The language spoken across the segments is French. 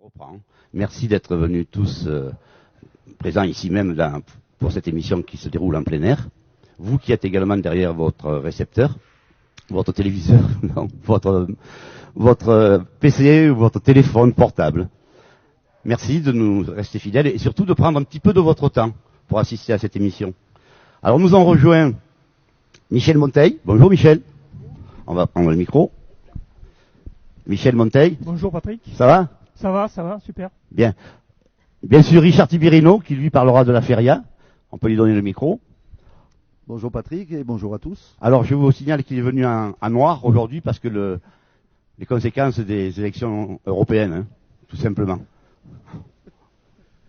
reprend. Merci d'être venus tous présents ici même pour cette émission qui se déroule en plein air. Vous qui êtes également derrière votre récepteur, votre téléviseur, non, votre PC ou votre téléphone portable. Merci de nous rester fidèles et surtout de prendre un petit peu de votre temps pour assister à cette émission. Alors nous en rejoint Michel Monteil. Bonjour Michel. On va prendre le micro. Michel Monteil. Bonjour Patrick. Ça va ? Ça va, super. Bien. Bien sûr Richard Tibirino qui lui parlera de la feria. On peut lui donner le micro. Bonjour Patrick et bonjour à tous. Alors je vous signale qu'il est venu en noir aujourd'hui parce que les conséquences des élections européennes, hein, tout simplement.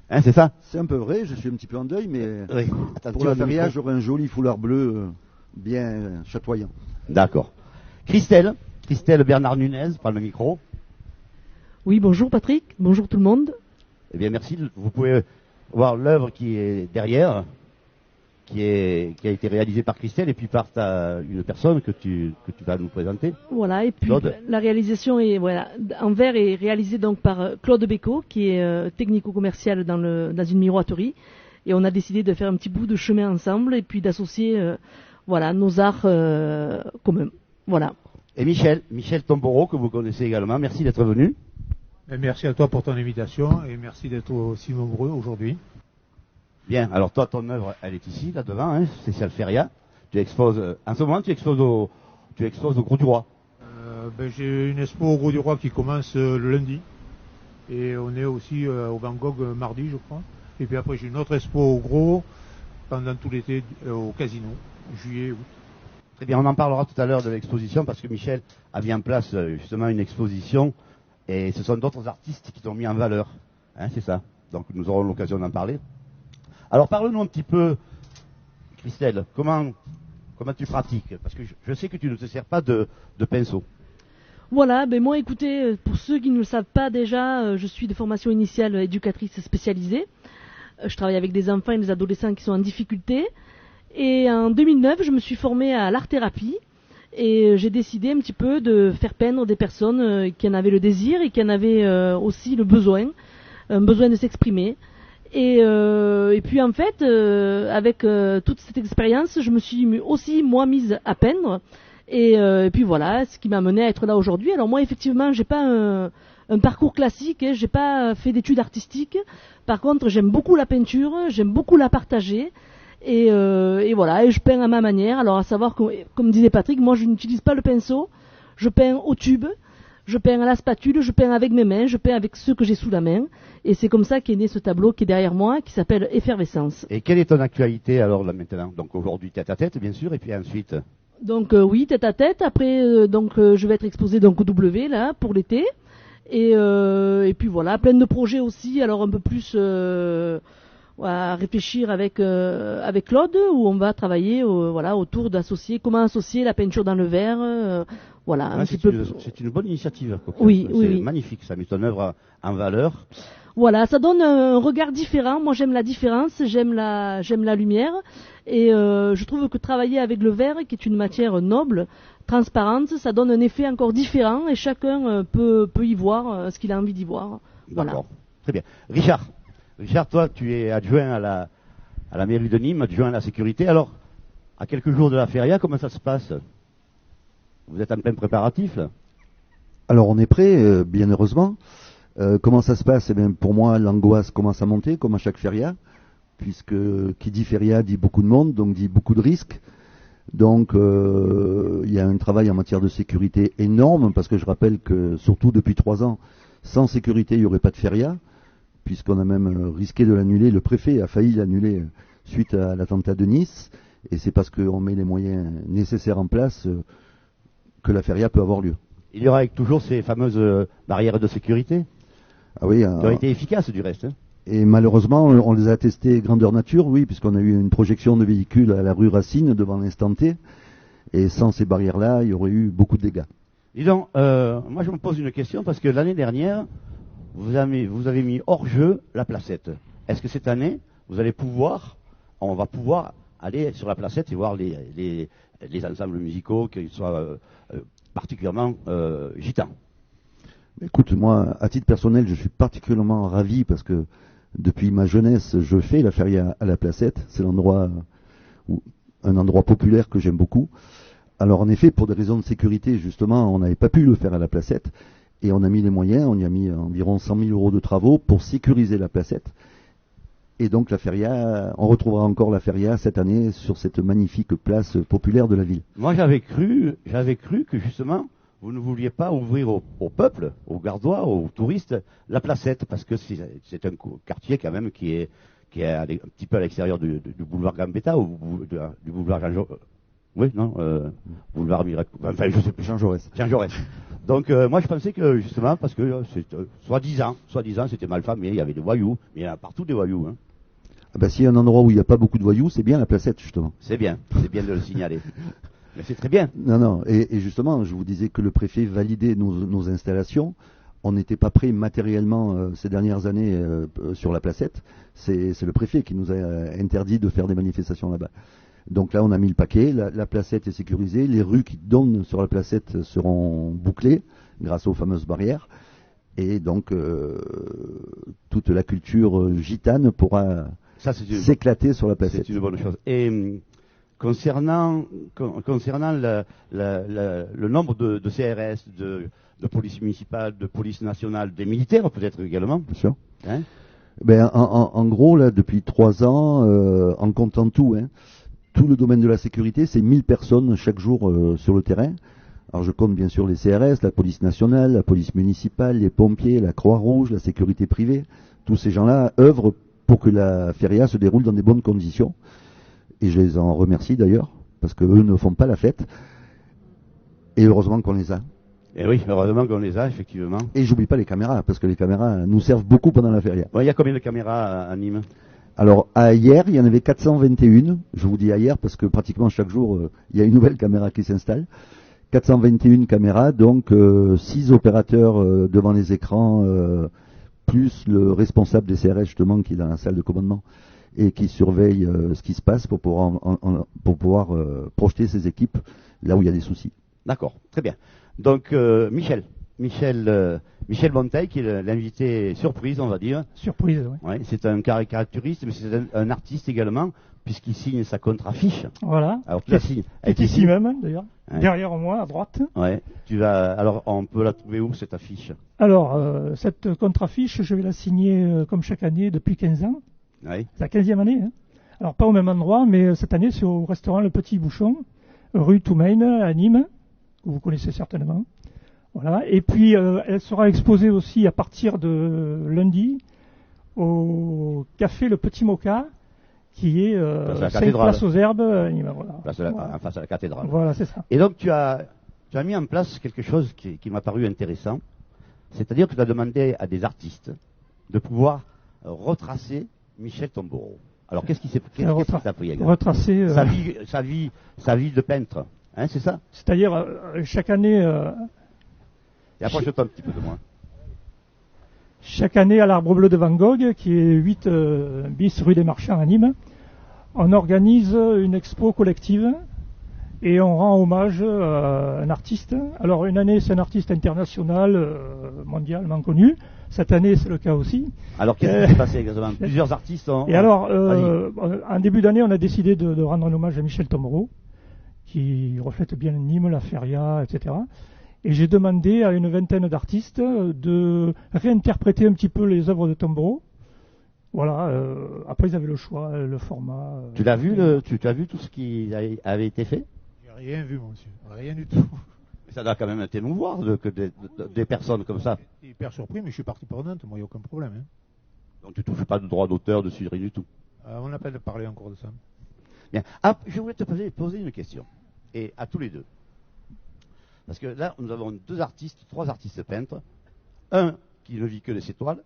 Hein, c'est ça ? C'est un peu vrai, je suis un petit peu en deuil, mais Oui. pour la feria, j'aurai un joli foulard bleu bien chatoyant. D'accord. Christelle Bernard Nunez, prends le micro. Oui, bonjour Patrick, bonjour tout le monde. Eh bien merci, vous pouvez voir l'œuvre qui est derrière, qui a été réalisée par Christelle et puis par une personne que tu vas nous présenter. Voilà, et puis Claude. la réalisation en verre est réalisée donc par Claude Bécaud, qui est technico-commercial dans une miroiterie. Et on a décidé de faire un petit bout de chemin ensemble et puis d'associer nos arts communs. Voilà. Et Michel Tomboro, que vous connaissez également, merci d'être venu. Et merci à toi pour ton invitation et merci d'être aussi nombreux aujourd'hui. Bien, alors toi, ton œuvre, elle est ici, là devant, hein, c'est Feria. Tu exposes, en ce moment, tu exposes au Gros du Roi. J'ai une expo au Gros du Roi qui commence le lundi. Et on est aussi au Van Gogh mardi, je crois. Et puis après, j'ai une autre expo au Gros pendant tout l'été au Casino, juillet, août. Très bien, on en parlera tout à l'heure de l'exposition parce que Michel a mis en place justement une exposition et ce sont d'autres artistes qui t'ont mis en valeur. Hein, c'est ça. Donc nous aurons l'occasion d'en parler. Alors parle-nous un petit peu, Christelle, comment tu pratiques ? Parce que je sais que tu ne te sers pas de pinceau. Voilà, moi écoutez, pour ceux qui ne le savent pas déjà, je suis de formation initiale éducatrice spécialisée. Je travaille avec des enfants et des adolescents qui sont en difficulté. Et en 2009, je me suis formée à l'art-thérapie et j'ai décidé un petit peu de faire peindre des personnes qui en avaient le désir et qui en avaient aussi le besoin, un besoin de s'exprimer. Et puis en fait, avec toute cette expérience, je me suis aussi moi mise à peindre. Et puis voilà, ce qui m'a mené à être là aujourd'hui. Alors moi, effectivement, j'ai pas un parcours classique, hein, j'ai pas fait d'études artistiques. Par contre, j'aime beaucoup la peinture, j'aime beaucoup la partager. Et voilà, et je peins à ma manière. Alors à savoir que, comme disait Patrick, moi je n'utilise pas le pinceau, je peins au tube, je peins à la spatule, je peins avec mes mains, je peins avec ceux que j'ai sous la main. Et c'est comme ça qu'est né ce tableau qui est derrière moi, qui s'appelle Effervescence. Et quelle est ton actualité alors là maintenant ? Donc aujourd'hui tête à tête bien sûr, et puis ensuite. Donc oui, tête à tête. Après, je vais être exposée donc au W là pour l'été. Et puis voilà, plein de projets aussi. Alors un peu plus à réfléchir avec Claude, où on va travailler autour d'associer, comment associer la peinture dans le verre. C'est une bonne initiative. Oui, c'est magnifique, ça met ton œuvre en valeur. Voilà, ça donne un regard différent. Moi, j'aime la différence, j'aime la lumière, et je trouve que travailler avec le verre, qui est une matière noble, transparente, ça donne un effet encore différent, et chacun peut y voir ce qu'il a envie d'y voir. Voilà. D'accord, très bien. Richard, toi, tu es adjoint à la mairie de Nîmes, adjoint à la sécurité. Alors, à quelques jours de la feria, comment ça se passe ? Vous êtes en plein préparatif là ? Alors on est prêt, bien heureusement. Comment ça se passe ? Eh bien, pour moi, l'angoisse commence à monter, comme à chaque feria, puisque qui dit feria dit beaucoup de monde, donc dit beaucoup de risques. Donc il y a un travail en matière de sécurité énorme, parce que je rappelle que surtout depuis 3 ans, sans sécurité, il n'y aurait pas de feria, puisqu'on a même risqué de l'annuler. Le préfet a failli l'annuler suite à l'attentat de Nice, et c'est parce qu'on met les moyens nécessaires en place que la feria peut avoir lieu. Il y aura toujours ces fameuses barrières de sécurité ? Ah oui, qui ont été efficaces du reste. Hein. Et malheureusement, on les a testés grandeur nature, oui, puisqu'on a eu une projection de véhicules à la rue Racine devant l'instant T. Et sans ces barrières-là, il y aurait eu beaucoup de dégâts. Dis donc, moi je me pose une question parce que l'année dernière, vous avez mis hors jeu la placette. Est-ce que cette année, on va pouvoir aller sur la placette et voir les ensembles musicaux, qu'ils soient particulièrement gitans ? Écoute, moi, à titre personnel, je suis particulièrement ravi parce que depuis ma jeunesse, je fais la feria à la Placette. C'est un endroit populaire que j'aime beaucoup. Alors en effet, pour des raisons de sécurité, justement, on n'avait pas pu le faire à la Placette. Et on a mis les moyens, on y a mis environ 100 000 euros de travaux pour sécuriser la Placette. Et donc la feria, on retrouvera encore la feria cette année sur cette magnifique place populaire de la ville. Moi, j'avais cru que justement, vous ne vouliez pas ouvrir au peuple, aux Gardois, aux touristes, la Placette, parce que c'est un quartier quand même qui est un petit peu à l'extérieur du boulevard Gambetta ou du boulevard Jean Jaurès. Oui, non, boulevard Miracle. Enfin, je sais plus. Jean Jaurès. Jean Jaurès. Donc, moi, je pensais que justement, parce que soi-disant, c'était mal famé, il y avait des voyous, mais il y en a partout des voyous. Hein. Ah ben, s'il y a un endroit où il n'y a pas beaucoup de voyous, c'est bien la Placette, justement. C'est bien de le signaler. Mais c'est très bien. Non, et justement, je vous disais que le préfet validait nos installations. On n'était pas prêt matériellement ces dernières années sur la Placette. C'est le préfet qui nous a interdit de faire des manifestations là-bas. Donc là, on a mis le paquet. La Placette est sécurisée. Les rues qui donnent sur la Placette seront bouclées grâce aux fameuses barrières. Et donc, toute la culture gitane pourra s'éclater sur la Placette. C'est une bonne chose. Et concernant le nombre de CRS, de police municipale, de police nationale, des militaires peut-être également. Bien sûr. Hein, ben, en gros, là, depuis 3 ans, en comptant tout, tout le domaine de la sécurité, c'est 1000 personnes chaque jour sur le terrain. Alors je compte bien sûr les CRS, la police nationale, la police municipale, les pompiers, la Croix-Rouge, la sécurité privée. Tous ces gens-là œuvrent pour que la feria se déroule dans des bonnes conditions. Et je les en remercie d'ailleurs, parce qu'eux ne font pas la fête. Et heureusement qu'on les a. Et oui, heureusement qu'on les a, effectivement. Et j'oublie pas les caméras, parce que les caméras nous servent beaucoup pendant la feria. Il y a combien de caméras à Nîmes? Alors, hier, il y en avait 421. Je vous dis hier, parce que pratiquement chaque jour, il y a une nouvelle caméra qui s'installe. 421 caméras, donc 6 opérateurs devant les écrans, plus le responsable des CRS, justement, qui est dans la salle de commandement et qui surveille ce qui se passe pour pouvoir projeter ses équipes là où il y a des soucis. D'accord, très bien. Donc, Michel Monteil, qui est l'invité surprise, on va dire. Surprise, oui. Ouais, c'est un caricaturiste, mais c'est un artiste également, puisqu'il signe sa contre-affiche. Voilà. Alors, tu la signes. Elle est ici même, d'ailleurs. Ouais. Derrière moi, à droite. Ouais. Alors, on peut la trouver où, cette affiche? Alors, cette contre-affiche, je vais la signer comme chaque année depuis 15 ans. Oui. C'est la 15e année. Hein. Alors, pas au même endroit, mais cette année, c'est au restaurant Le Petit Bouchon, rue Toumaine, à Nîmes, que vous connaissez certainement. Voilà. Et puis, elle sera exposée aussi à partir de lundi au café Le Petit Moka, qui est 5 Place aux Herbes à Nîmes. Voilà. En face à la cathédrale. Voilà, c'est ça. Et donc, tu as mis en place quelque chose qui m'a paru intéressant. C'est-à-dire que tu as demandé à des artistes de pouvoir retracer Michel Tomboro. Alors, qu'est-ce qui t'a pris également? Retracer sa vie de peintre, hein, c'est ça? C'est-à-dire, chaque année... Et approche-toi un petit peu de moi. Chaque année, à l'Arbre Bleu de Van Gogh, qui est 8 bis rue des Marchands à Nîmes, on organise une expo collective et on rend hommage à un artiste. Alors, une année, c'est un artiste international, mondialement connu. Cette année, c'est le cas aussi. Alors, qu'est-ce qui s'est passé exactement? Plusieurs artistes ont... Et alors, en début d'année, on a décidé de rendre un hommage à Michel Tomboro, qui reflète bien Nîmes, la feria, etc. Et j'ai demandé à une vingtaine d'artistes de réinterpréter un petit peu les œuvres de Tomboro. Voilà. Après, ils avaient le choix, le format. Tu as vu tout ce qui avait été fait? J'ai rien vu, monsieur. Rien du tout. Ça doit quand même t'émouvoir que des personnes comme ça. Je suis hyper surpris, mais je suis partie prenante. Moi, il n'y a aucun problème. Hein. Donc tu ne touches pas de droit d'auteur dessus, rien du tout. On n'a pas parlé encore de ça. Bien. Je voulais te poser une question. Et à tous les deux. Parce que là, nous avons 3 artistes peintres. Un qui ne vit que de ses toiles.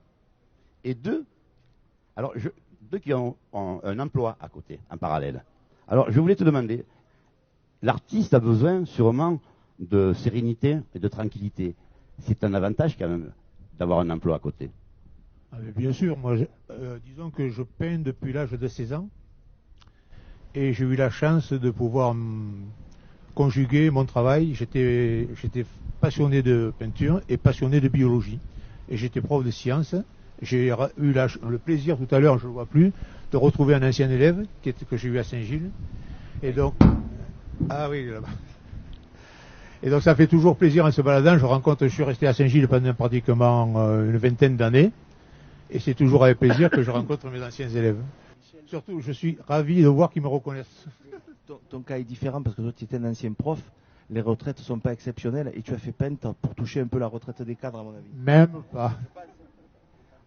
Et deux qui ont un emploi à côté, en parallèle. Alors, je voulais te demander, l'artiste a besoin sûrement de sérénité et de tranquillité. C'est un avantage quand même d'avoir un emploi à côté. Bien sûr, moi, disons que je peins depuis l'âge de 16 ans. Et j'ai eu la chance de pouvoir conjuguer mon travail. J'étais passionné de peinture et passionné de biologie. Et j'étais prof de sciences. J'ai eu le plaisir tout à l'heure, je ne le vois plus, de retrouver un ancien élève que j'ai eu à Saint-Gilles. Et donc, ah oui, là-bas. Et donc ça fait toujours plaisir en se baladant. Je suis resté à Saint-Gilles pendant pratiquement une vingtaine d'années. Et c'est toujours avec plaisir que je rencontre mes anciens élèves. Surtout, je suis ravi de voir qu'ils me reconnaissent. Ton cas est différent parce que toi, tu étais un ancien prof. Les retraites ne sont pas exceptionnelles et tu as fait peintre pour toucher un peu la retraite des cadres, à mon avis. Même pas.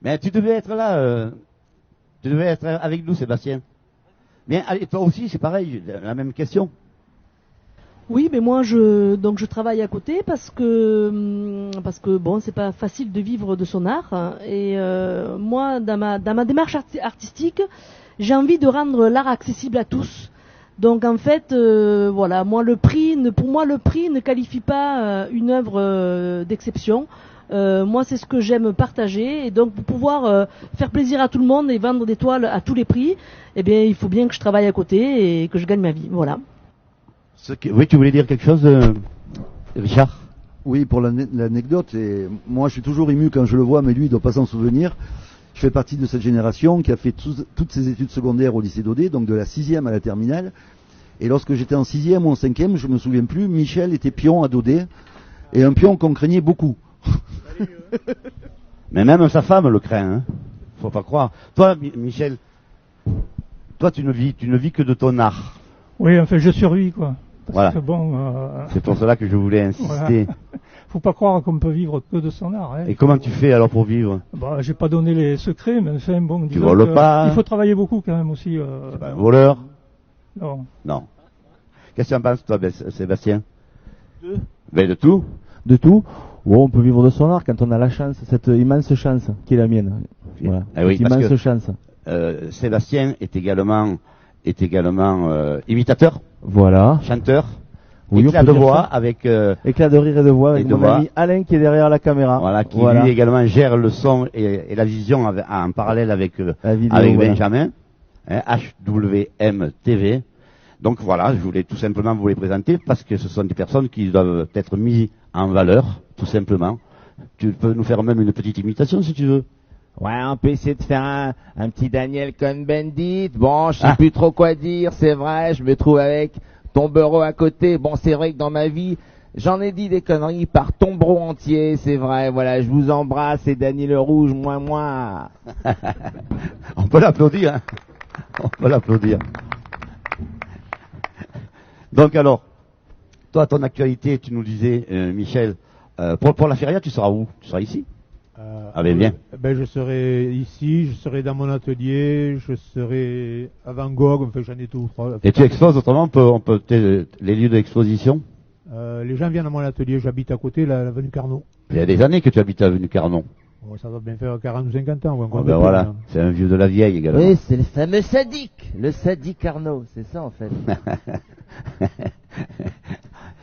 Mais tu devais être là, tu devais être avec nous, Sébastien. Bien, allez, toi aussi, c'est pareil, la même question. Oui, mais moi je travaille à côté parce que bon, c'est pas facile de vivre de son art, hein. Et moi dans ma démarche artistique, j'ai envie de rendre l'art accessible à tous. Donc en fait, voilà, pour moi le prix ne qualifie pas une œuvre d'exception. Moi c'est ce que j'aime partager, et donc pour pouvoir faire plaisir à tout le monde et vendre des toiles à tous les prix, eh bien il faut bien que je travaille à côté et que je gagne ma vie. Voilà. Oui, tu voulais dire quelque chose, Richard? Oui, pour l'anecdote, et moi je suis toujours ému quand je le vois, mais lui il doit pas s'en souvenir. Je fais partie de cette génération qui a fait toutes ses études secondaires au lycée d'Audet, donc de la 6e à la terminale. Et lorsque j'étais en 6e ou en 5e, je me souviens plus, Michel était pion à Daudet, et un pion qu'on craignait beaucoup. Mais même sa femme le craint, hein. Faut pas croire. Toi, Michel, toi tu ne vis que de ton art. Oui, enfin, je survis, quoi. Parce Voilà. que bon, C'est pour cela que je voulais insister. voilà. Faut pas croire qu'on peut vivre que de son art, hein. Et comment tu fais alors pour vivre? Bah, j'ai pas donné les secrets, mais enfin, bon, disons voles que pas, hein. il faut travailler beaucoup quand même aussi. C'est pas un voleur? Non. Non. Qu'est-ce que tu en penses, toi, Sébastien? De tout? De tout. Oh, on peut vivre de son art quand on a la chance, cette immense chance qui est la mienne. Voilà. Ah oui, cette parce immense que chance. Sébastien est également imitateur, Voilà. chanteur, Oui, on éclat peut de dire voix ça. avec Éclat de rire et de voix avec et de mon voix. ami Alain qui est derrière la caméra. voilà, qui lui également gère le son et la vision en parallèle avec La vidéo, avec voilà. Benjamin, hein, HWM TV. Donc voilà, je voulais tout simplement vous les présenter parce que ce sont des personnes qui doivent être mises en valeur, tout simplement. Tu peux nous faire même une petite imitation si tu veux. Ouais, on peut essayer de faire un petit Daniel Cohn-Bendit. Bon, je sais plus trop quoi dire, c'est vrai, je me trouve avec Tombereau à côté. Bon, c'est vrai que dans ma vie, j'en ai dit des conneries par Tombereau entier, c'est vrai. Voilà, je vous embrasse et Dany le Rouge, moi. On peut l'applaudir, hein. On peut l'applaudir. Donc alors, toi, ton actualité, tu nous disais, Michel, pour la feria, tu seras où? Tu seras ici? Bien. Ben, je serai ici, je serai dans mon atelier, je serai à Van Gogh, enfin j'en ai tout. Et tu exposes autrement, les lieux d'exposition? Les gens viennent à mon atelier, j'habite à côté, l'avenue Carnot. Il y a des années que tu habites à l'avenue Carnon. Bon, ça doit bien faire 40 ou 50 ans. Ou encore Ben plus, voilà, hein. c'est un vieux de la vieille également. Oui, c'est le fameux sadique, le sadique Arnaud, c'est ça en fait.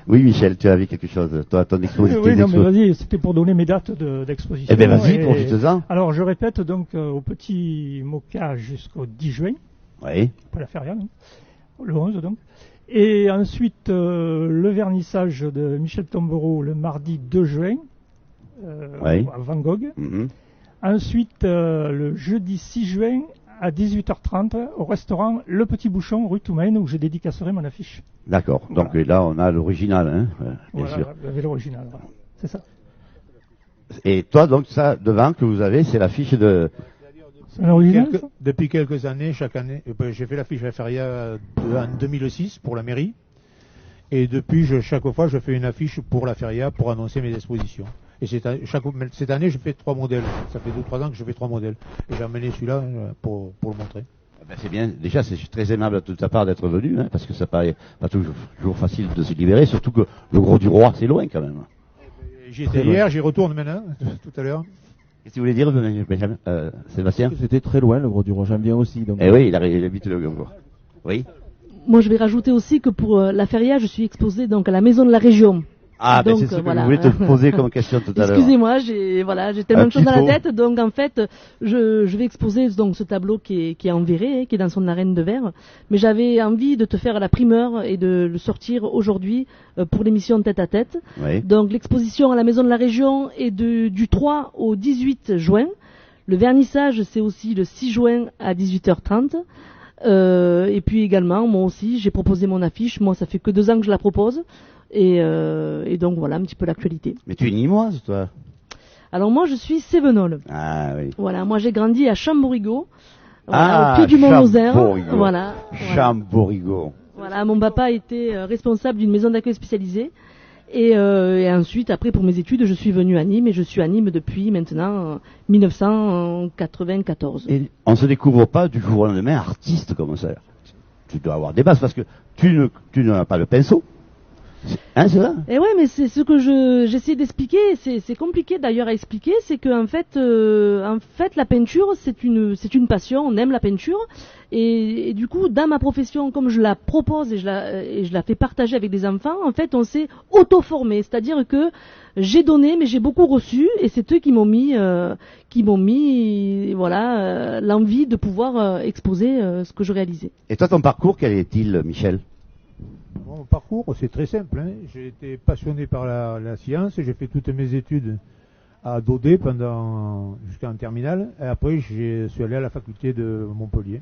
Oui, Michel, tu avais quelque chose. Toi, ton exposition. Oui, non, mais vas-y, c'était pour donner mes dates d'exposition. Eh ben vas-y, Et- profite-en. Alors, je répète donc au petit Moka jusqu'au 10 juin, Oui. pas la feria, hein, le 11 donc. Et ensuite, le vernissage de Michel Tombereau le mardi 2 juin, Oui. à Van Gogh. Mhm. Ensuite, le jeudi 6 juin à 18h30 au restaurant Le Petit Bouchon, rue Toumaine, où je dédicacerai mon affiche. D'accord. Donc là, on a l'original, hein, bien Voilà, sûr. avec l'original, voilà. C'est ça. Et toi, donc, ça, devant que vous avez, c'est l'affiche de... C'est un original, ça Depuis quelques années, chaque année, j'ai fait l'affiche à la feria en 2006 pour la mairie. Et depuis, chaque fois, je fais une affiche pour la feria pour annoncer mes expositions. Et cette année, je fais 3 modèles. Ça fait 2-3 ans que je fais 3 modèles. Et j'ai amené celui-là pour le montrer. Ben, c'est bien. Déjà, c'est très aimable de ta part d'être venu, hein, parce que ça paraît pas toujours facile de se libérer, surtout que le Gros du Roi, c'est loin quand même. J'y étais hier, j'y retourne maintenant, tout à l'heure. Qu'est-ce que tu voulais dire, Benjamin, Sébastien? C'était très loin, le Gros du Roi, j'aime bien aussi. Donc... Eh oui, il habite le Gros. Oui. Moi, je vais rajouter aussi que pour la feria, je suis exposée donc à la maison de la région. Ah, ben Donc, c'est ce que voilà. je voulais te poser comme question tout à l'heure. Excusez-moi, j'ai tellement Un de choses dans la petit tête. Donc en fait, je vais exposer donc ce tableau qui est en verre, qui est dans son arène de verre. Mais j'avais envie de te faire la primeur et de le sortir aujourd'hui pour l'émission Tête à Tête. Oui. Donc l'exposition à la Maison de la Région est du 3 au 18 juin. Le vernissage, c'est aussi le 6 juin à 18h30. Et puis également, moi aussi, j'ai proposé mon affiche. Moi, ça fait que 2 ans que je la propose. Et donc voilà un petit peu l'actualité. Mais tu es nîmoise, toi? Alors moi, je suis sévenole. Ah oui. Voilà, moi j'ai grandi à Chamborigo, voilà, au pied du Mont Lozère. Chamborigo. Voilà. Chamborigo. Voilà, mon papa était responsable d'une maison d'accueil spécialisée. Et ensuite, après, pour mes études, je suis venue à Nîmes et je suis à Nîmes depuis maintenant 1994. Et on se découvre pas du jour au lendemain artiste comme ça. Tu dois avoir des bases parce que tu n'as pas le pinceau. Hein, c'est ça? Et ouais, mais c'est ce que j'essaie d'expliquer. C'est compliqué d'ailleurs à expliquer. C'est que en fait, la peinture, c'est une passion. On aime la peinture. Et du coup, dans ma profession, comme je la propose et je la fais partager avec des enfants, en fait, on s'est auto-formé. C'est-à-dire que j'ai donné, mais j'ai beaucoup reçu. Et c'est eux qui m'ont mis, voilà, l'envie de pouvoir exposer ce que je réalisais. Et toi, ton parcours, quel est-il, Michel? Mon parcours, c'est très simple. Hein. J'ai été passionné par la science. J'ai fait toutes mes études à Daudet jusqu'en terminale. Et après, je suis allé à la faculté de Montpellier.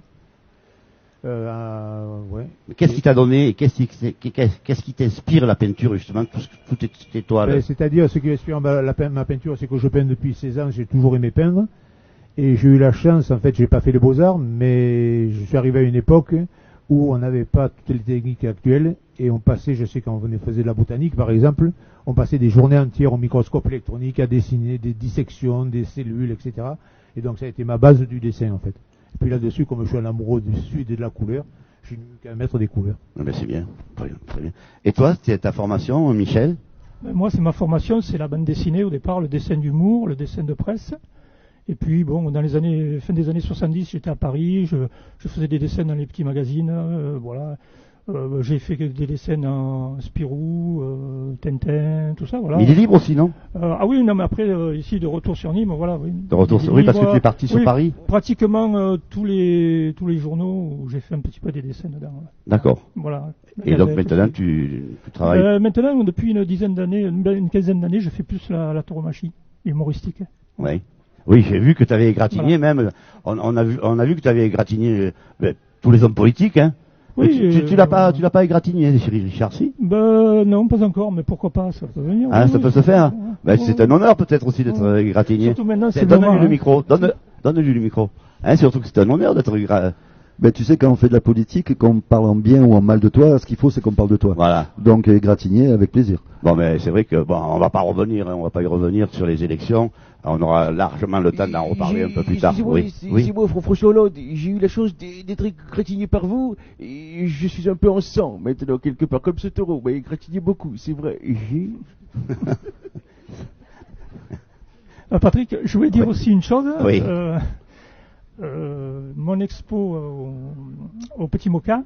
Ouais. Qu'est-ce qui t'a donné et qu'est-ce qui t'inspire la peinture, justement, toutes tes toiles? C'est-à-dire, ce qui inspire ma peinture, c'est que je peins depuis 16 ans. J'ai toujours aimé peindre. Et j'ai eu la chance, en fait, j'ai pas fait les beaux-arts, mais je suis arrivé à une époque où on n'avait pas toutes les techniques actuelles, et on passait, je sais quand on faisait de la botanique par exemple, on passait des journées entières au microscope électronique à dessiner des dissections, des cellules, etc. Et donc ça a été ma base du dessin en fait. Et puis là-dessus, comme je suis un amoureux du sud et de la couleur, je n'ai qu'à mettre des couleurs. Ah ben c'est bien, très bien. Et toi, c'est ta formation, Michel? Moi, c'est ma formation, c'est la bande dessinée au départ, le dessin d'humour, le dessin de presse. Et puis, bon, fin des années 70, j'étais à Paris, je faisais des dessins dans les petits magazines, voilà. J'ai fait des dessins en Spirou, Tintin, tout ça, voilà. Mais il est libre aussi, non? Ah oui, non, mais après, ici, de retour sur Nîmes, voilà, oui. De retour sur... Oui, parce que tu es parti sur Paris? Pratiquement tous les journaux où j'ai fait un petit peu des dessins dedans. Voilà. D'accord. Voilà. Et donc maintenant, tu travailles... Maintenant, depuis une quinzaine d'années, je fais plus la tauromachie, humoristique. Oui. Oui, j'ai vu que tu avais égratigné Voilà. même. On a vu que tu avais égratigné tous les hommes politiques, hein. Oui, tu l'as pas égratigné, Richard, si? Non, pas encore, mais pourquoi pas, ça peut venir. Ah, oui, ça peut se faire. C'est un honneur peut-être aussi d'être égratigné. Surtout maintenant, c'est Donne-lui le micro. Donne-lui le micro. Hein, surtout que c'est un honneur d'être égratigné. Ben, tu sais, quand on fait de la politique, qu'on parle en bien ou en mal de toi, ce qu'il faut, c'est qu'on parle de toi. Voilà. Donc, égratigner avec plaisir. Bon, mais c'est vrai que, on va pas y revenir sur les élections. On aura largement le temps d'en reparler un peu plus tard. Oui. C'est moi, François Hollande. J'ai eu la chance d'être égratigné par vous, et je suis un peu en sang, maintenant, quelque part, comme ce taureau. Mais égratigné beaucoup, c'est vrai. Patrick, je voulais dire aussi une chose. Oui. Mon expo au Petit Moka,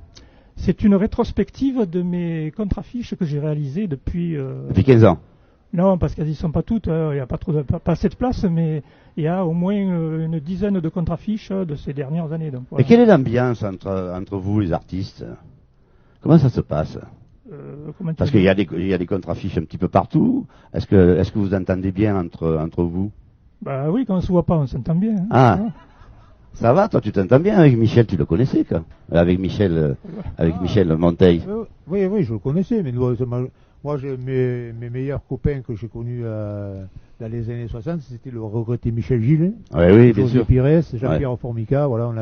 c'est une rétrospective de mes contre-affiches que j'ai réalisées depuis 15 ans. Non, parce qu'elles n'y sont pas toutes, il n'y a pas assez de place, mais il y a au moins une dizaine de contre-affiches de ces dernières années. Donc, voilà. Et quelle est l'ambiance entre vous, les artistes? Comment ça se passe? Parce qu'il y a des contre-affiches un petit peu partout. Est-ce que vous entendez bien entre vous? Bah oui, quand on se voit pas, on s'entend bien. Hein. Ah. Ça va, toi, tu t'entends bien avec Michel, tu le connaissais, quoi. Avec Michel Monteil. Oui, je le connaissais, mais moi, mes meilleurs copains que j'ai connus dans les années 60, c'était le regretté Michel Gilles, oui, bien sûr. Pires, Jean-Pierre Formica, voilà,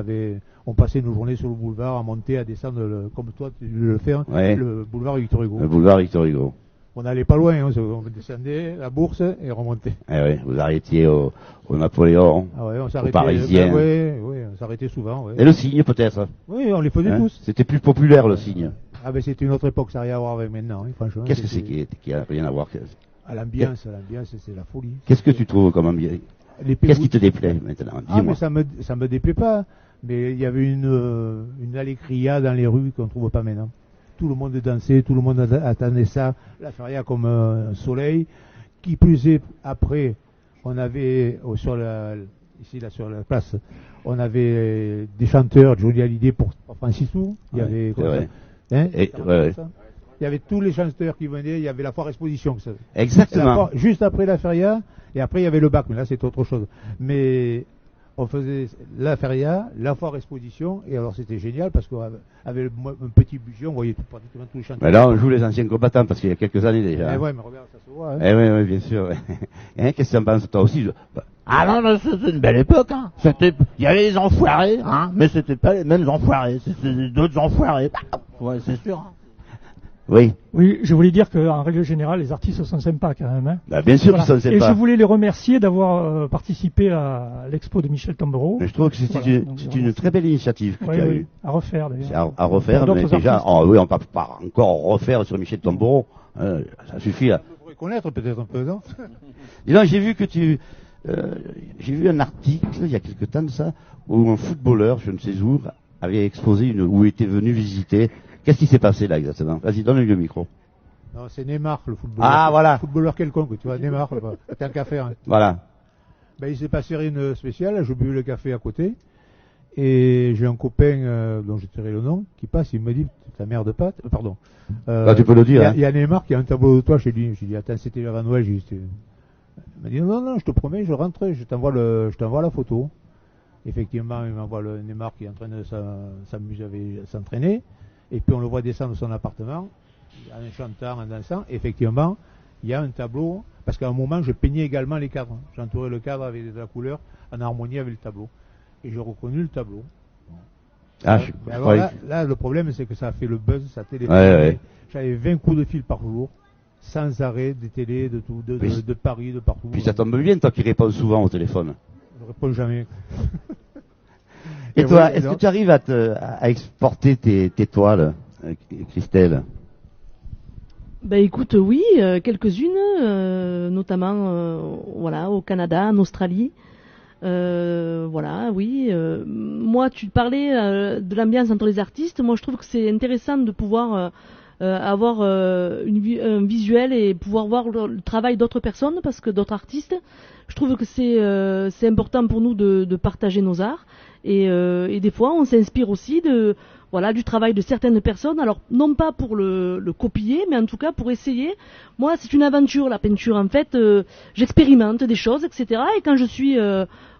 on passait nos journées sur le boulevard à monter, à descendre, comme toi tu le fais, le boulevard Victor Hugo. Le boulevard Victor Hugo. On n'allait pas loin, on descendait la bourse et remontait. Oui, vous arrêtiez au Napoléon, on au Parisien. Oui, on s'arrêtait souvent. Ouais. Et le Cygne, peut-être? Oui, on les faisait tous. C'était plus populaire, le Cygne. Ah ben c'était une autre époque, ça n'a rien à voir avec maintenant, franchement. Qu'est-ce que c'est qui a rien à voir? L'ambiance, c'est la folie. Qu'est-ce que tu trouves comme ambiance? Qu'est-ce qui te déplaît maintenant? Dis-moi. Mais ça me déplaît pas. Mais il y avait une alécria dans les rues qu'on trouve pas maintenant. tout le monde dansait, tout le monde attendait ça, la feria comme un soleil. Qui plus est, après, on avait ici là sur la place, on avait des chanteurs, Johnny Hallyday pour Francisou, il y avait il y avait tous les chanteurs qui venaient, il y avait la foire exposition. Exactement. Juste après la feria, et après il y avait le bac, mais là c'est autre chose. Mais on faisait la feria, la foire exposition, et alors c'était génial parce qu'avec un petit budget, on voyait pratiquement tous les chanteurs. Mais là, on joue les anciens combattants parce qu'il y a quelques années déjà. Eh ouais, mais regarde, ça se voit. Hein. Eh oui, bien sûr. Hein, qu'est-ce que tu en penses, toi aussi Ah non, c'était une belle époque, hein. Il y avait les enfoirés, hein, mais c'était pas les mêmes enfoirés, c'était d'autres enfoirés. Ouais, c'est sûr. Hein. Oui. Oui, je voulais dire qu'en règle générale, les artistes sont sympas quand même. Hein. Bah, bien sûr qu'ils sont sympas. Et je voulais les remercier d'avoir participé à l'expo de Michel Tombereau. Mais je trouve que c'est une très belle initiative que tu as eue. À refaire d'ailleurs. C'est à refaire, mais déjà, oui, on ne peut pas encore refaire sur Michel Tombereau. Ça suffit là. On pourrait connaître peut-être un peu, non? Dis donc, j'ai vu que j'ai vu un article il y a quelque temps de ça où un footballeur, je ne sais où, avait exposé où était venu visiter. Qu'est-ce qui s'est passé là exactement? Vas-y, donne-lui le micro. Non, c'est Neymar, le footballeur. Ah, voilà. Le footballeur quelconque, tu vois, Neymar, t'as un café. Hein. Voilà. Ben, il s'est passé une spéciale, j'ai bu le café à côté, et j'ai un copain, dont je tairai le nom, qui passe, il me dit, ta mère de pâte, pardon. Bah, tu peux le dire. Il y a Neymar qui a un tableau de toi chez lui. J'ai dit, attends, c'était avant Noël, il m'a dit, non, je te promets, je rentre, je t'envoie la photo. Effectivement, il m'envoie le Neymar qui est en train de s'amuser, s'entraîner. Et puis on le voit descendre de son appartement, en chantant, en dansant. Effectivement, il y a un tableau, parce qu'à un moment, je peignais également les cadres. J'entourais le cadre avec de la couleur, en harmonie avec le tableau. Et j'ai reconnu le tableau. Ah, là, le problème, c'est que ça a fait le buzz, ça téléphone. Ouais. J'avais 20 coups de fil par jour, sans arrêt, des télés, de tout, de Paris, de partout. Puis ça tombe bien, toi qui réponds souvent au téléphone. Je réponds jamais. Et toi, est-ce que tu arrives à exporter tes toiles, Christelle? Ben écoute, oui, quelques-unes, notamment voilà, au Canada, en Australie. Voilà, oui. Moi, tu parlais de l'ambiance entre les artistes. Moi, je trouve que c'est intéressant de pouvoir avoir un visuel et pouvoir voir le travail d'autres personnes, parce que d'autres artistes, je trouve que c'est important pour nous de partager nos arts. Et des fois, on s'inspire aussi du travail de certaines personnes. Alors, non pas pour le copier, mais en tout cas pour essayer. Moi, c'est une aventure, la peinture. En fait, j'expérimente des choses, etc. Et quand je suis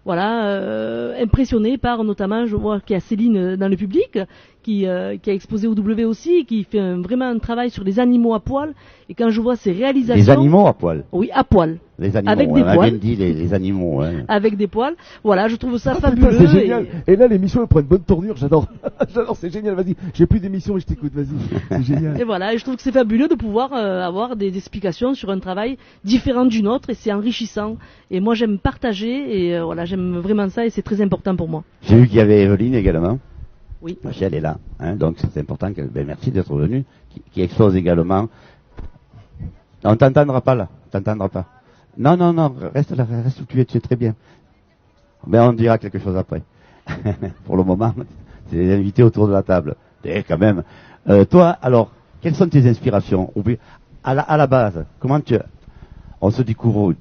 impressionnée par, notamment, je vois qu'il y a Céline dans le public, qui a exposé au W aussi, qui fait vraiment un travail sur les animaux à poil. Et quand je vois ses réalisations... Les animaux à poil? Oui, à poil. Les animaux, avec des poils. On a bien dit les animaux. Ouais. Avec des poils. Voilà, je trouve ça fabuleux. C'est génial. Et là, l'émission, elle prend une bonne tournure. J'adore. J'adore, c'est génial. Vas-y. J'ai plus d'émission, mais je t'écoute. Vas-y. C'est génial. Et voilà, et je trouve que c'est fabuleux de pouvoir avoir des explications sur un travail différent du nôtre, et c'est enrichissant. Et moi, j'aime partager, et voilà, j'aime vraiment ça, et c'est très important pour moi. J'ai vu qu'il y avait Evelyne également. Oui. Elle est là, hein, donc c'est important. Merci d'être venue. Qui expose également. On t'entendra pas là. T'entendra pas. Non, reste là, reste où tu es très bien. Mais on dira quelque chose après. Pour le moment, c'est les invités autour de la table. Et quand même. Toi, alors, quelles sont tes inspirations? À la base, on se découvre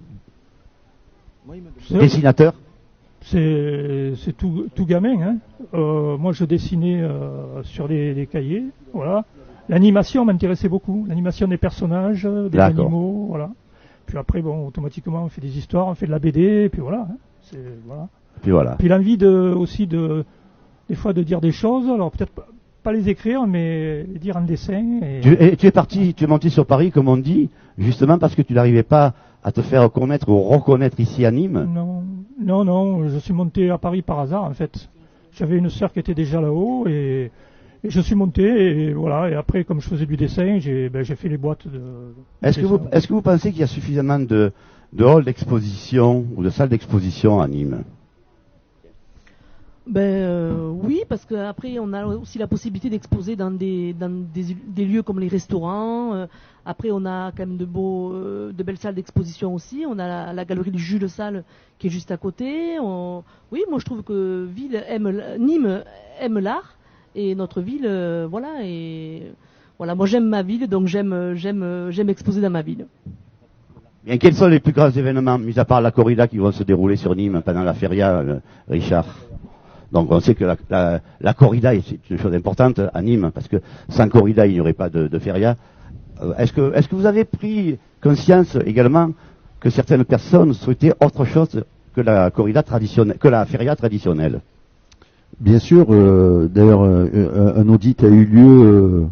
dessinateur? C'est tout gamin. Hein. Moi, je dessinais sur des cahiers. Voilà. L'animation m'intéressait beaucoup. L'animation des personnages, des animaux. Voilà. Puis après, bon, automatiquement, on fait des histoires, on fait de la BD, et puis voilà. Hein. Voilà. Puis l'envie aussi des fois de dire des choses. Alors peut-être pas les écrire, mais les dire en dessin. Tu es monté sur Paris, comme on dit, justement parce que tu n'arrivais pas à te faire connaître ou reconnaître ici à Nîmes? Non, je suis monté à Paris par hasard en fait. J'avais une sœur qui était déjà là-haut et je suis monté et voilà. Et après, comme je faisais du dessin, j'ai fait les boîtes de Est-ce que vous pensez qu'il y a suffisamment de halls d'exposition ou de salles d'exposition à Nîmes? Oui, parce qu'après on a aussi la possibilité d'exposer dans des lieux comme les restaurants. Après on a quand même de belles salles d'exposition aussi. On a la galerie du Jules Salle qui est juste à côté. Oui, moi je trouve que Nîmes aime l'art et notre ville, Voilà, moi j'aime ma ville, donc j'aime exposer dans ma ville. Bien, quels sont les plus grands événements, mis à part la corrida, qui vont se dérouler sur Nîmes pendant la feria, Richard? Donc on sait que la corrida est une chose importante à Nîmes, parce que sans corrida il n'y aurait pas de feria. Est-ce que vous avez pris conscience également que certaines personnes souhaitaient autre chose que la corrida traditionnelle, que la feria traditionnelle? Bien sûr, d'ailleurs, un audit a eu lieu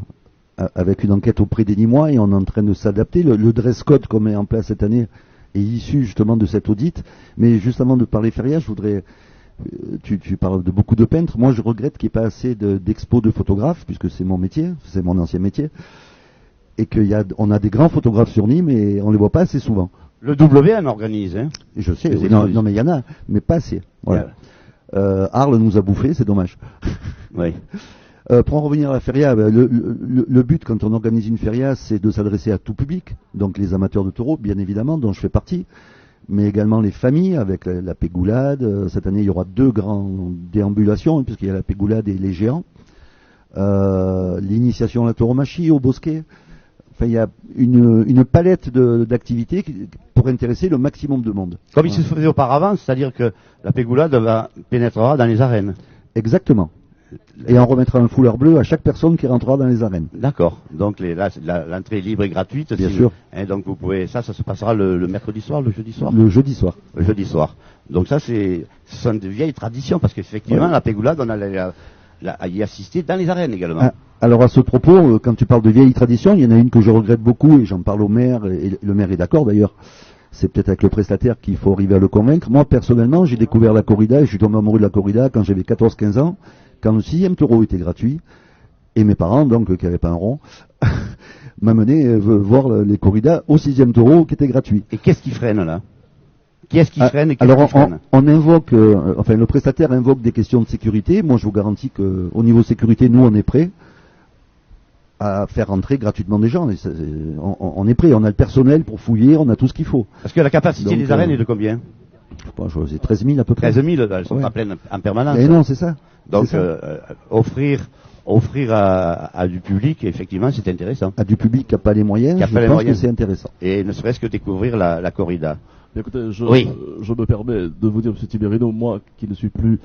avec une enquête auprès des Nîmois et on est en train de s'adapter. Le dress code qu'on met en place cette année est issu justement de cet audit. Mais juste avant de parler feria, je voudrais... Tu parles de beaucoup de peintres. Moi, je regrette qu'il n'y ait pas assez d'expos de photographes, puisque c'est mon métier, c'est mon ancien métier. Et qu'on a des grands photographes sur Nîmes et on ne les voit pas assez souvent. Le WN organise, hein? Je sais, oui, non, mais il y en a, mais pas assez. Voilà. Arles nous a bouffé, c'est dommage. Oui. Pour en revenir à la feria, le but quand on organise une feria, c'est de s'adresser à tout public, donc les amateurs de taureaux, bien évidemment, dont je fais partie, mais également les familles avec la pégoulade. Cette année, il y aura 2 grandes déambulations, puisqu'il y a la pégoulade et les géants. L'initiation à la tauromachie, au bosquet. Enfin, il y a une palette d'activités pour intéresser le maximum de monde. Comme il se faisait auparavant, c'est-à-dire que la pégoulade pénétrera dans les arènes. Exactement. Et on remettra un foulard bleu à chaque personne qui rentrera dans les arènes. D'accord. Donc l'entrée est libre et gratuite. Bien sûr. Et donc vous pouvez, ça se passera le mercredi soir, le jeudi soir. Le jeudi soir. Le jeudi soir. Donc ça ce sont de vieilles traditions parce qu'effectivement la pégoulade on allait y assister dans les arènes également. Alors à ce propos, quand tu parles de vieilles traditions, il y en a une que je regrette beaucoup et j'en parle au maire et le maire est d'accord d'ailleurs. C'est peut-être avec le prestataire qu'il faut arriver à le convaincre. Moi personnellement, j'ai découvert la corrida et je suis tombé amoureux de la corrida quand j'avais 14-15 ans. Quand le 6e taureau était gratuit, et mes parents, donc, qui n'avaient pas un rond, m'amenaient voir les corridas au 6e taureau qui était gratuit. Et qu'est-ce qui freine là? Qu'est-ce qui freine? On invoque, enfin le prestataire invoque des questions de sécurité. Moi je vous garantis qu'au niveau sécurité, nous on est prêts à faire rentrer gratuitement des gens. On est prêts, on a le personnel pour fouiller, on a tout ce qu'il faut. Parce que la capacité des arènes est de combien? Je sais, 13 000 à peu près. 13 000, elles sont pas pleines en permanence. Et non, c'est ça. Donc offrir à du public, effectivement, c'est intéressant. À du public qui n'a pas les moyens, je pense que c'est intéressant. Et ne serait-ce que découvrir la corrida. Écoutez, je me permets de vous dire, M. Tiberino, moi qui ne suis plus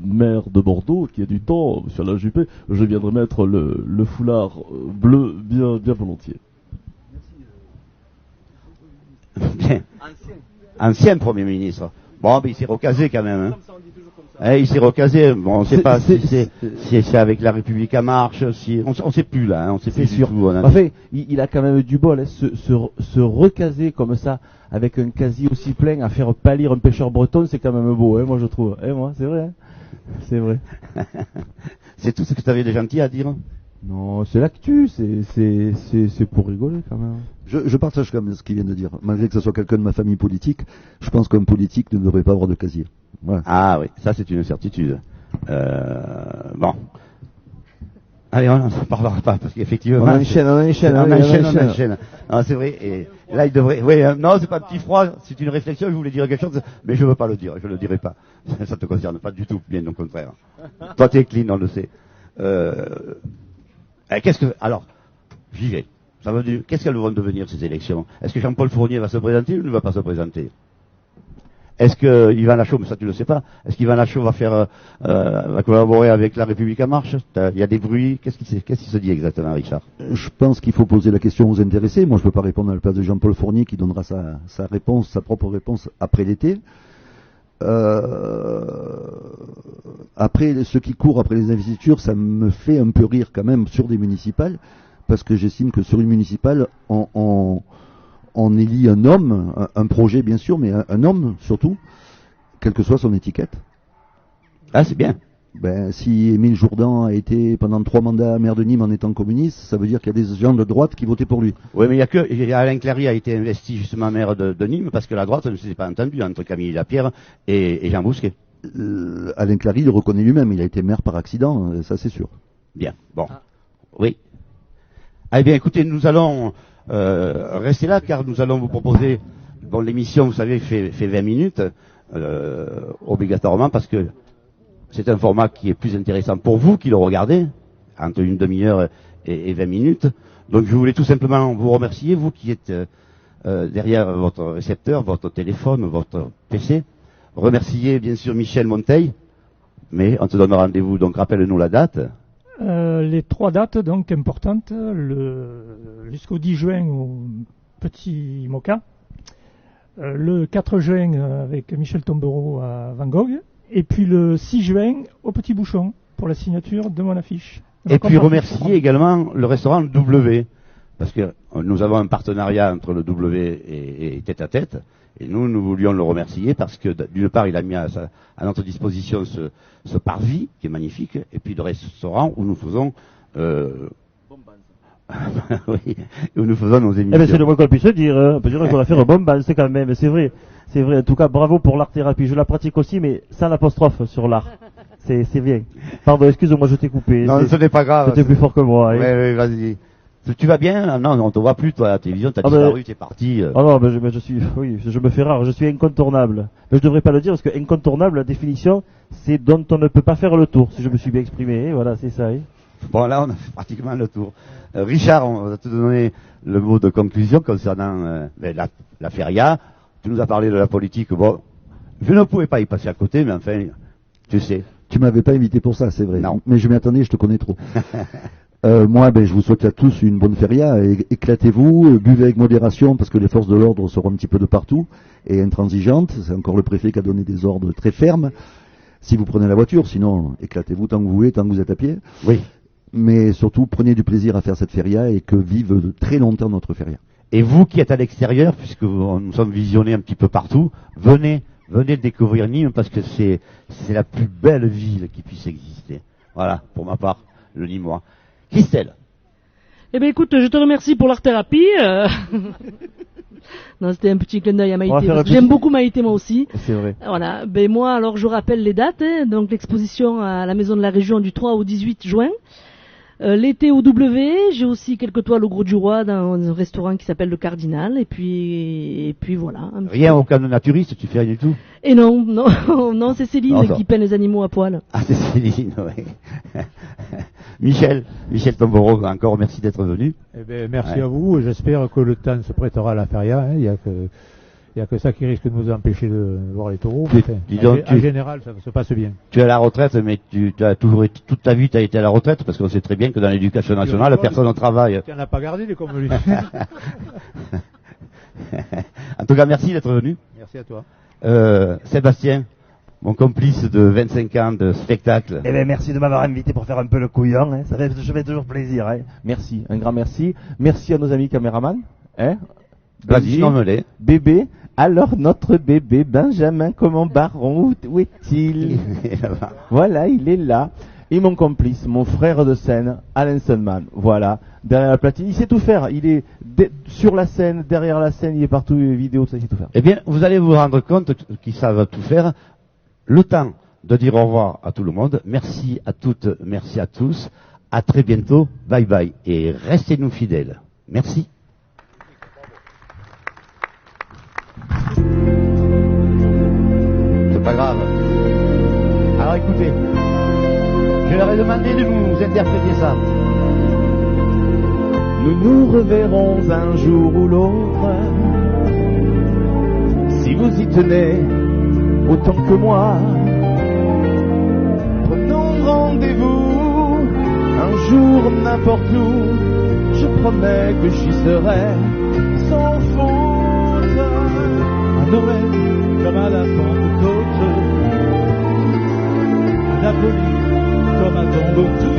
maire de Bordeaux, qui a du temps sur la Juppé, je viendrai mettre le foulard bleu bien volontiers. Bien. Ancien Premier ministre. Bon, mais il s'est recasé quand même. Hein. Il s'est recasé. Bon, on ne sait pas si c'est avec la République en marche. On ne sait plus là. On sait plus sûr. Du tout. En fait, il a quand même du bol. Hein, se recaser comme ça, avec un casier aussi plein, à faire pâlir un pêcheur breton, c'est quand même beau. Hein, moi, je trouve. Moi, c'est vrai. Hein, c'est vrai. C'est tout ce que tu avais de gentil à dire? Non, c'est l'actu. C'est pour rigoler quand même. Je partage quand même ce qu'il vient de dire. Malgré que ce soit quelqu'un de ma famille politique, je pense qu'un politique ne devrait pas avoir de casier. Voilà. Ah oui, ça c'est une certitude. Bon. Allez, on ne parlera pas, parce qu'effectivement... On enchaîne. Non, c'est vrai, et là il devrait... Oui, non, c'est pas un petit froid, c'est une réflexion, je voulais dire quelque chose, mais je ne veux pas le dire, je ne le dirai pas. Ça te concerne pas du tout, bien au contraire. Toi tu es clean, on le sait. Alors, j'y vais. Qu'est-ce qu'elles vont devenir ces élections? Est-ce que Jean-Paul Fournier va se présenter ou ne va pas se présenter? Est-ce que Yvan Lachaud, mais ça tu le sais pas, est-ce qu'Yvan Lachaud va collaborer avec La République en marche? Il y a des bruits, qu'est-ce qui se dit exactement, Richard? Je pense qu'il faut poser la question aux intéressés. Moi je ne peux pas répondre à la place de Jean-Paul Fournier qui donnera sa réponse, sa propre réponse après l'été. Après, ceux qui courent après les investitures, ça me fait un peu rire quand même sur des municipales, parce que j'estime que sur une municipale, on élit un homme, un projet bien sûr, mais un homme surtout, quelle que soit son étiquette. Ah, c'est bien. Si Émile Jourdan a été pendant 3 mandats maire de Nîmes en étant communiste, ça veut dire qu'il y a des gens de droite qui votaient pour lui. Oui, mais il y a Alain Cléry a été investi justement maire de Nîmes parce que la droite ne s'était pas entendue entre Camille Lapierre et Jean Bousquet. Alain Cléry le reconnaît lui-même, il a été maire par accident, ça c'est sûr. Bien, bon. Oui. Eh bien, écoutez, nous allons rester là car nous allons vous proposer... Bon, l'émission, vous savez, fait 20 minutes, obligatoirement, parce que c'est un format qui est plus intéressant pour vous qui le regardez, entre une demi-heure et 20 minutes. Donc je voulais tout simplement vous remercier, vous qui êtes derrière votre récepteur, votre téléphone, votre PC. Remercier bien sûr Michel Monteil, mais on te donne rendez-vous, donc rappelle-nous la date. Les 3 dates donc importantes, jusqu'au 10 juin au Petit Moka, le 4 juin avec Michel Tombereau à Van Gogh, et puis le 6 juin au Petit Bouchon pour la signature de mon affiche. Et puis remercier également le restaurant W, parce que nous avons un partenariat entre le W et Tête à Tête, et nous voulions le remercier parce que d'une part il a mis à notre disposition ce parvis qui est magnifique, et puis le restaurant où nous faisons oui, où nous faisons nos émissions. Eh ben c'est le moins qu'on puisse dire, hein. On peut dire qu'on va faire un bon bal, c'est quand même, c'est vrai. C'est vrai, en tout cas bravo pour l'art thérapie, je la pratique aussi mais sans l'apostrophe sur l'art. C'est bien. Pardon, excuse-moi, je t'ai coupé. Non, ce n'est pas grave. C'était plus fort que moi. Hein. Oui, vas-y. Tu vas bien? Non, on te voit plus, toi, à la télévision, t'as disparu, t'es parti. Ah non, mais je suis, oui, je me fais rare, je suis incontournable. Mais je devrais pas le dire parce que incontournable, la définition, c'est dont on ne peut pas faire le tour, si je me suis bien exprimé, voilà, c'est ça. Hein. Bon, là, on a fait pratiquement le tour. Richard, on va te donner le mot de conclusion concernant la feria. Tu nous as parlé de la politique. Bon, je ne pouvais pas y passer à côté, mais enfin, tu sais. Tu m'avais pas invité pour ça, c'est vrai. Non. Mais je m'y attendais, je te connais trop. Moi, je vous souhaite à tous une bonne feria. Éclatez-vous, buvez avec modération parce que les forces de l'ordre seront un petit peu de partout et intransigeantes. C'est encore le préfet qui a donné des ordres très fermes. Si vous prenez la voiture, sinon éclatez-vous tant que vous voulez, tant que vous êtes à pied. Oui. Mais surtout, prenez du plaisir à faire cette feria et que vive très longtemps notre feria. Et vous qui êtes à l'extérieur, puisque nous sommes visionnés un petit peu partout, venez découvrir Nîmes parce que c'est la plus belle ville qui puisse exister. Voilà, pour ma part, le Nîmois. Christelle. Eh bien écoute, je te remercie pour l'art-thérapie. Non, c'était un petit clin d'œil à Maïté. J'aime beaucoup Maïté, moi aussi. C'est vrai. Voilà. Ben moi, alors je rappelle les dates. Donc l'exposition à la Maison de la Région du 3 au 18 juin. L'été au W, j'ai aussi quelques toiles au Gros du Roi dans un restaurant qui s'appelle le Cardinal. Et puis voilà. Rien au camp naturiste, tu fais rien du tout? Et non, c'est Céline qui peint les animaux à poil. Ah, c'est Céline, oui. Michel Tombereau, encore merci d'être venu. Eh ben, merci à vous. J'espère que le temps se prêtera à la feria. Hein. Il y a que ça qui risque de nous empêcher de voir les taureaux. En général, ça se passe bien. Tu es à la retraite, mais tu as toujours été, toute ta vie, tu as été à la retraite, parce qu'on sait très bien que dans l'éducation nationale, personne ne travaille. Tu n'en as pas gardé des comme lui. En tout cas, merci d'être venu. Merci à toi. Sébastien, mon complice de 25 ans de spectacle. Eh bien, merci de m'avoir invité pour faire un peu le couillon. Hein. Ça fait toujours plaisir. Hein. Merci, un grand merci. Merci à nos amis caméramans. Hein. Vas-y, nomme-les. Bébé. Alors notre bébé Benjamin Comment Baron, où est-il? Voilà, il est là. Et mon complice, mon frère de scène, Alain Sunman. Voilà, derrière la platine. Il sait tout faire. Il est sur la scène, derrière la scène, il est partout, vidéo, ça, il sait tout faire. Eh bien, vous allez vous rendre compte qu'ils savent tout faire. Le temps de dire au revoir à tout le monde. Merci à toutes, merci à tous. À très bientôt. Bye bye. Et restez-nous fidèles. Merci. C'est pas grave. Alors écoutez, je leur ai demandé de nous interpréter ça. Nous nous reverrons un jour ou l'autre. Si vous y tenez autant que moi, prenons rendez-vous un jour n'importe où. Je promets que j'y serai sans faute. À Noël comme à la Pentecôte, à Napoli comme à Tombouctou.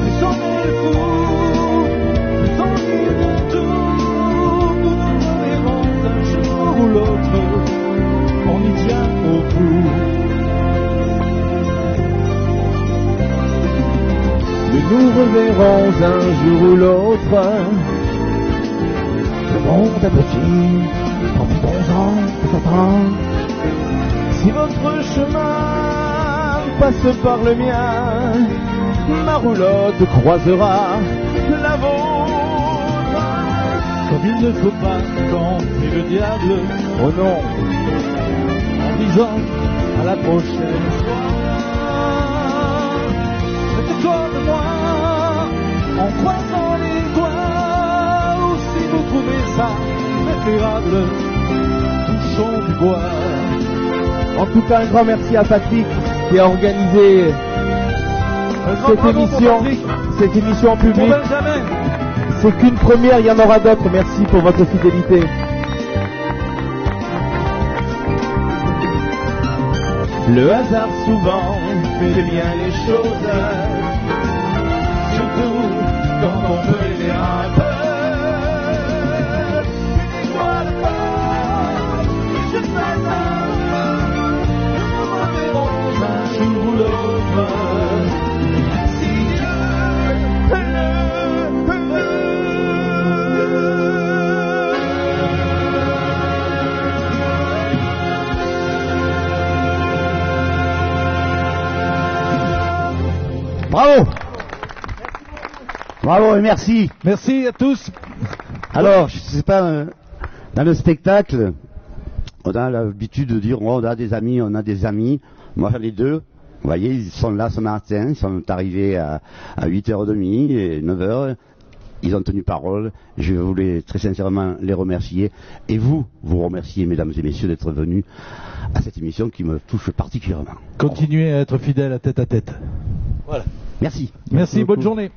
Nous sommes les fous, nous sommes les tout. Nous nous reverrons un jour ou l'autre, on y tient au bout. Nous nous reverrons un jour ou l'autre. Le monde est petit, profitons-en, peut-être. Si votre chemin passe par le mien, ma roulotte croisera la vôtre. Comme il ne faut pas tenter le diable, oh non, en disant à la prochaine fois. C'est comme moi. bois. En tout cas, un grand merci à Patrick qui a organisé cette émission en public. C'est qu'une première, il y en aura d'autres. Merci pour votre fidélité. Le hasard souvent fait bien les choses, surtout quand on veut les rendre. Une étoile folle, je nous un jour ou l'autre. Si Dieu le veut. Bravo. Bravo et merci. Merci à tous. Alors, je sais pas, dans le spectacle, on a l'habitude de dire, on a des amis, on a des amis. Moi, j'en ai deux. Vous voyez, ils sont là ce matin, ils sont arrivés à 8h30 et 9h. Ils ont tenu parole. Je voulais très sincèrement les remercier. Et vous remercier, mesdames et messieurs, d'être venus à cette émission qui me touche particulièrement. Continuez à être fidèles à tête. Voilà. Merci. Merci, bonne journée.